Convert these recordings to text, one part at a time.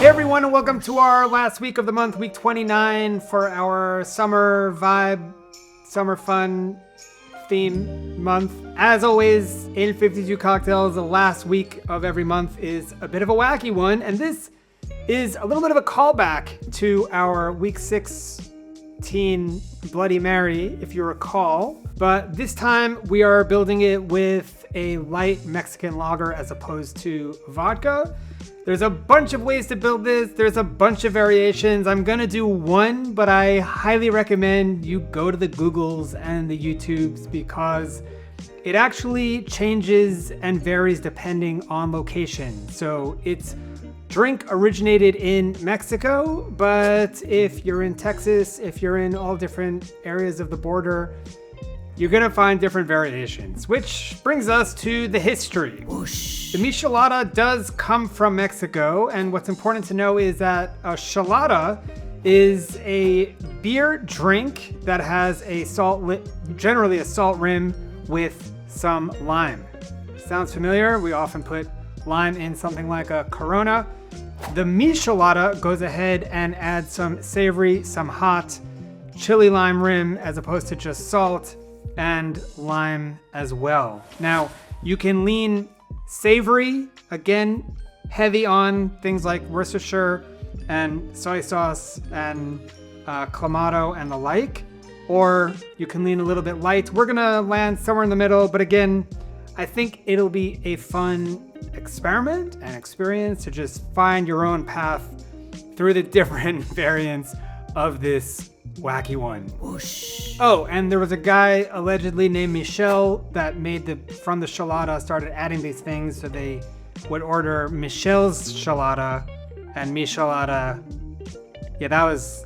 Hey everyone, and welcome to our last week of the month, week 29, for our summer vibe, summer fun theme month. As always, in 52 Cocktails, the last week of every month is a bit of a wacky one, and this is a little bit of a callback to our week 16 Bloody Mary, if you recall. But this time we are building it with a light Mexican lager as opposed to vodka. There's a bunch of ways to build this. There's a bunch of variations. I'm gonna do one, but I highly recommend you go to the Googles and the YouTubes because it actually changes and varies depending on location. So its drink originated in Mexico, but if you're in Texas, if you're in all different areas of the border, you're gonna find different variations, which brings us to the history. Whoosh. The Michelada does come from Mexico, and what's important to know is that a chelada is a beer drink that has a generally a salt rim with some lime. Sounds familiar? We often put lime in something like a Corona. The Michelada goes ahead and adds some savory, some hot chili lime rim as opposed to just salt and lime as well. Now, you can lean savory, again, heavy on things like Worcestershire and soy sauce and clamato and the like, or you can lean a little bit light. We're gonna land somewhere in the middle, but again, I think it'll be a fun experiment and experience to just find your own path through the different variants of this wacky one. Whoosh. Oh, and there was a guy allegedly named Michel that from the chelada started adding these things, so they would order Michel's chelada and Michelada. Yeah, that's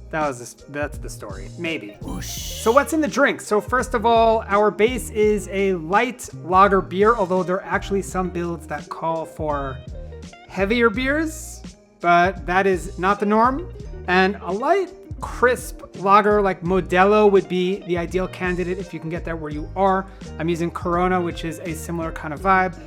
the story. Maybe. Whoosh. So what's in the drink? So first of all, our base is a light lager beer, although there are actually some builds that call for heavier beers, but that is not the norm. And a light, crisp lager like Modelo would be the ideal candidate if you can get that where you are. I'm using Corona, which is a similar kind of vibe.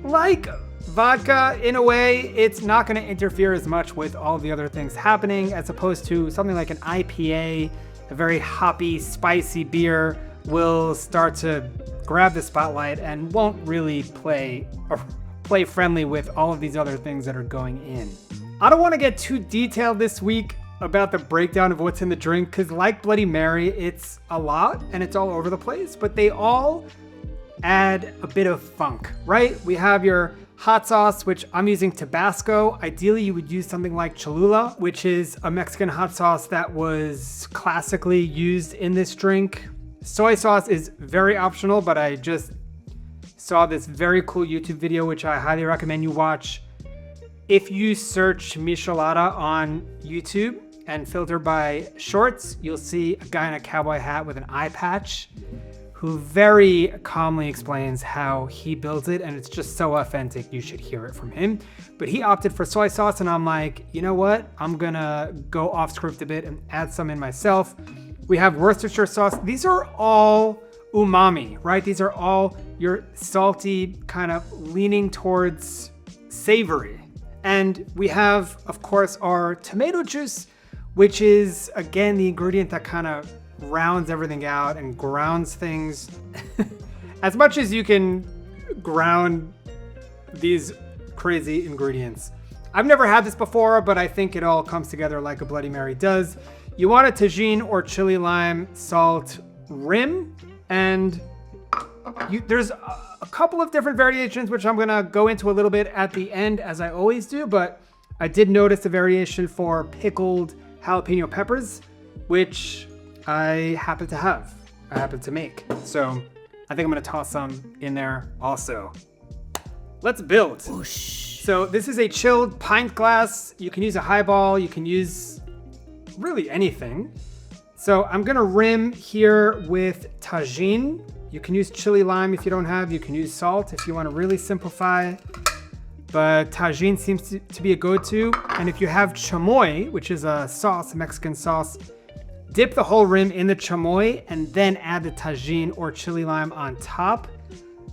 Like vodka, in a way, it's not going to interfere as much with all the other things happening as opposed to something like an IPA, a very hoppy, spicy beer will start to grab the spotlight and won't really play friendly with all of these other things that are going in. I don't want to get too detailed this week about the breakdown of what's in the drink, because like Bloody Mary, it's a lot and it's all over the place, but they all add a bit of funk, right? We have your hot sauce, which I'm using Tabasco. Ideally, you would use something like Cholula, which is a Mexican hot sauce that was classically used in this drink. Soy sauce is very optional, but I just saw this very cool YouTube video, which I highly recommend you watch. If you search Michelada on YouTube and filter by shorts, you'll see a guy in a cowboy hat with an eye patch who very calmly explains how he builds it, and it's just so authentic, you should hear it from him. But he opted for soy sauce, and I'm like, you know what? I'm gonna go off script a bit and add some in myself. We have Worcestershire sauce. These are all umami, right? These are all your salty, kind of leaning towards savory. And we have, of course, our tomato juice, which is, again, the ingredient that kind of rounds everything out and grounds things. As much as you can ground these crazy ingredients. I've never had this before, but I think it all comes together like a Bloody Mary does. You want a tagine or chili lime salt rim, and there's a couple of different variations, which I'm gonna go into a little bit at the end, as I always do, but I did notice a variation for pickled jalapeno peppers, which I happen to make. So I think I'm gonna toss some in there also. Let's build. Whoosh. So this is a chilled pint glass. You can use a highball, you can use really anything. So I'm gonna rim here with tagine. You can use chili lime if you don't have, you can use salt if you wanna really simplify. But tagine seems to be a go-to. And if you have chamoy, which is a sauce, a Mexican sauce, dip the whole rim in the chamoy and then add the tagine or chili lime on top.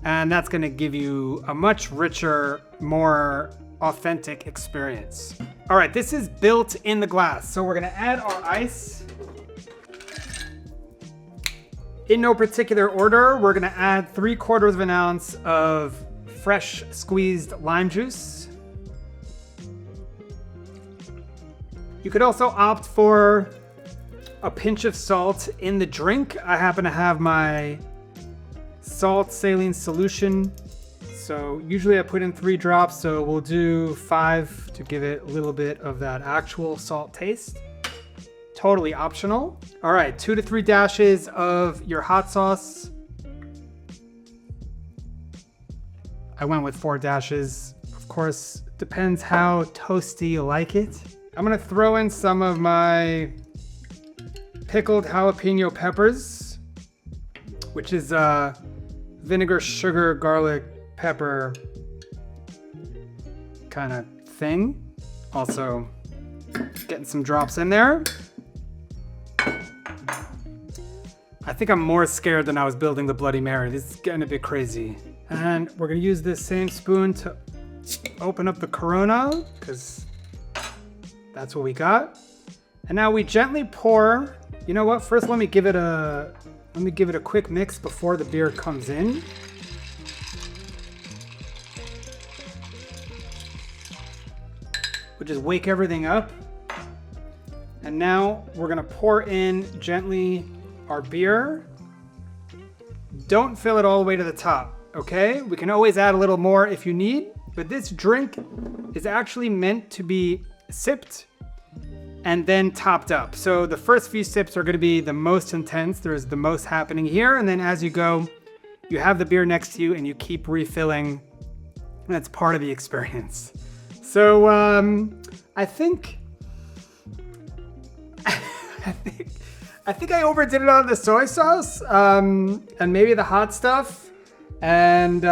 And that's gonna give you a much richer, more authentic experience. All right, this is built in the glass. So we're gonna add our ice. In no particular order, we're gonna add 3/4 of an ounce of fresh squeezed lime juice. You could also opt for a pinch of salt in the drink. I happen to have my salt saline solution. So usually I put in 3 drops, so we'll do 5 to give it a little bit of that actual salt taste. Totally optional. All right, 2 to 3 dashes of your hot sauce. I went with 4 dashes. Of course, depends how toasty you like it. I'm gonna throw in some of my pickled jalapeno peppers, which is vinegar, sugar, garlic, pepper kind of thing. Also getting some drops in there. I think I'm more scared than I was building the Bloody Mary. This is getting a bit crazy. And we're gonna use this same spoon to open up the Corona, because that's what we got. And now we gently pour. You know what? First, let me give it a quick mix before the beer comes in. We'll just wake everything up. And now we're gonna pour in gently our beer. Don't fill it all the way to the top, okay? We can always add a little more if you need, but this drink is actually meant to be sipped and then topped up. So the first few sips are gonna be the most intense. There's the most happening here. And then as you go, you have the beer next to you and you keep refilling. That's part of the experience. So I think I overdid it on the soy sauce and maybe the hot stuff. And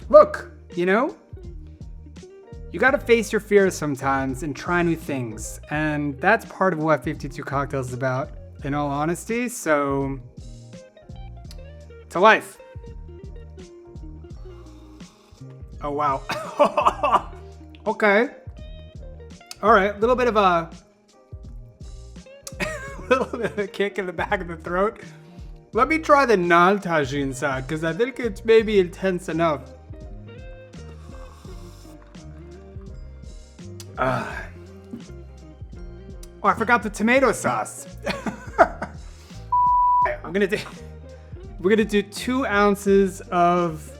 look, you know, you got to face your fears sometimes and try new things. And that's part of what 52 Cocktails is about, in all honesty. So, to life. Oh, wow. Okay. All right, a little bit of a kick in the back of the throat. Let me try the non-tagine side, because I think it's maybe intense enough. Oh, I forgot the tomato sauce. We're gonna do 2 ounces of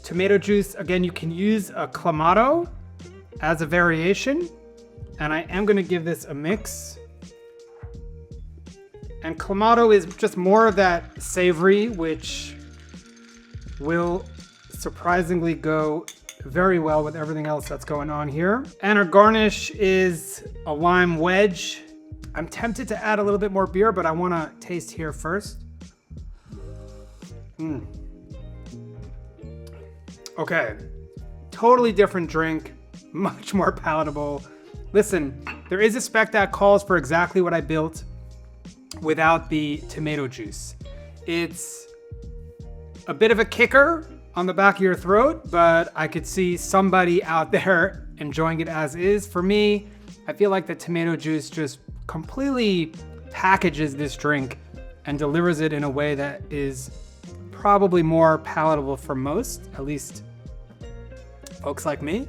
tomato juice. Again, you can use a Clamato as a variation, and I am gonna give this a mix. And Clamato is just more of that savory, which will surprisingly go very well with everything else that's going on here. And our garnish is a lime wedge. I'm tempted to add a little bit more beer, but I wanna taste here first. Okay, totally different drink, much more palatable. Listen, there is a spec that calls for exactly what I built without the tomato juice. It's a bit of a kicker on the back of your throat, but I could see somebody out there enjoying it as is. For me, I feel like the tomato juice just completely packages this drink and delivers it in a way that is probably more palatable for most, at least folks like me.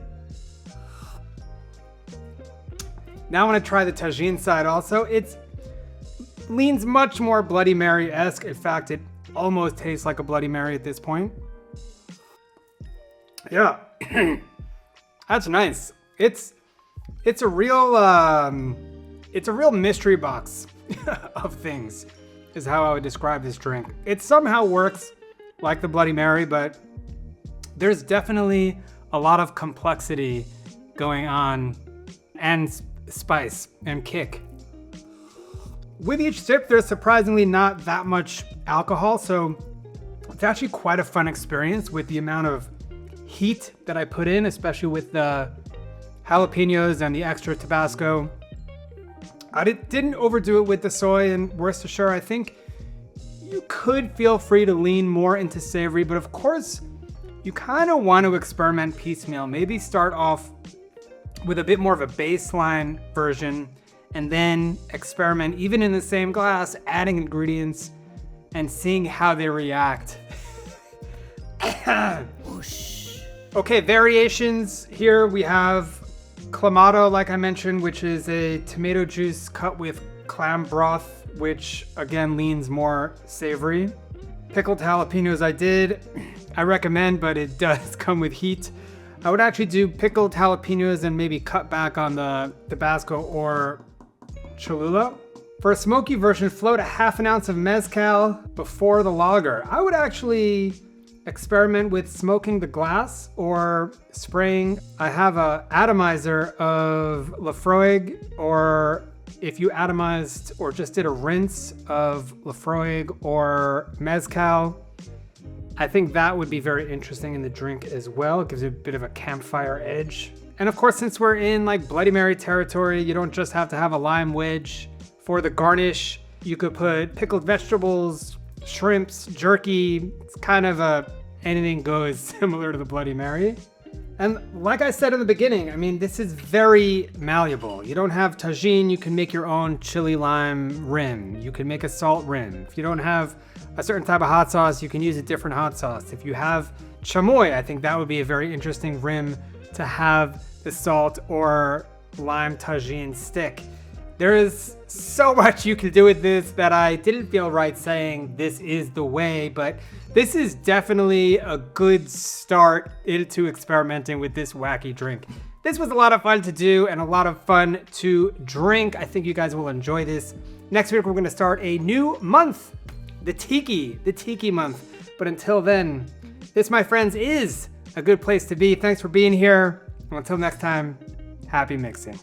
Now I want to try the tagine side also. It leans much more Bloody Mary-esque. In fact, it almost tastes like a Bloody Mary at this point. Yeah, that's nice. It's a real mystery box of things, is how I would describe this drink. It somehow works like the Bloody Mary, but there's definitely a lot of complexity going on, and spice and kick. With each sip, there's surprisingly not that much alcohol, so it's actually quite a fun experience with the amount of heat that I put in, especially with the jalapenos and the extra Tabasco. I didn't overdo it with the soy and Worcestershire. I think you could feel free to lean more into savory, but of course, you kind of want to experiment piecemeal. Maybe start off with a bit more of a baseline version, and then experiment, even in the same glass, adding ingredients and seeing how they react. Okay, variations. Here we have Clamato, like I mentioned, which is a tomato juice cut with clam broth, which again leans more savory. Pickled jalapenos I recommend, but it does come with heat. I would actually do pickled jalapenos and maybe cut back on the Tabasco or Cholula. For a smoky version, float a half an ounce of mezcal before the lager. I would actually experiment with smoking the glass or spraying. I have a atomizer of Lafroig, or if you atomized or just did a rinse of Lafroig or mezcal, I think that would be very interesting in the drink as well. It gives you a bit of a campfire edge. And of course, since we're in like Bloody Mary territory, you don't just have to have a lime wedge. For the garnish, you could put pickled vegetables, shrimps, jerky. It's kind of a anything goes, similar to the Bloody Mary. And like I said in the beginning, I mean, this is very malleable. You don't have tagine, you can make your own chili lime rim. You can make a salt rim. If you don't have a certain type of hot sauce, you can use a different hot sauce. If you have chamoy, I think that would be a very interesting rim to have the salt or lime tagine stick. There is so much you can do with this that I didn't feel right saying this is the way, but this is definitely a good start into experimenting with this wacky drink. This was a lot of fun to do and a lot of fun to drink. I think you guys will enjoy this. Next week, we're gonna start a new month, the Tiki month. But until then, this, my friends, is a good place to be. Thanks for being here. And until next time, happy mixing.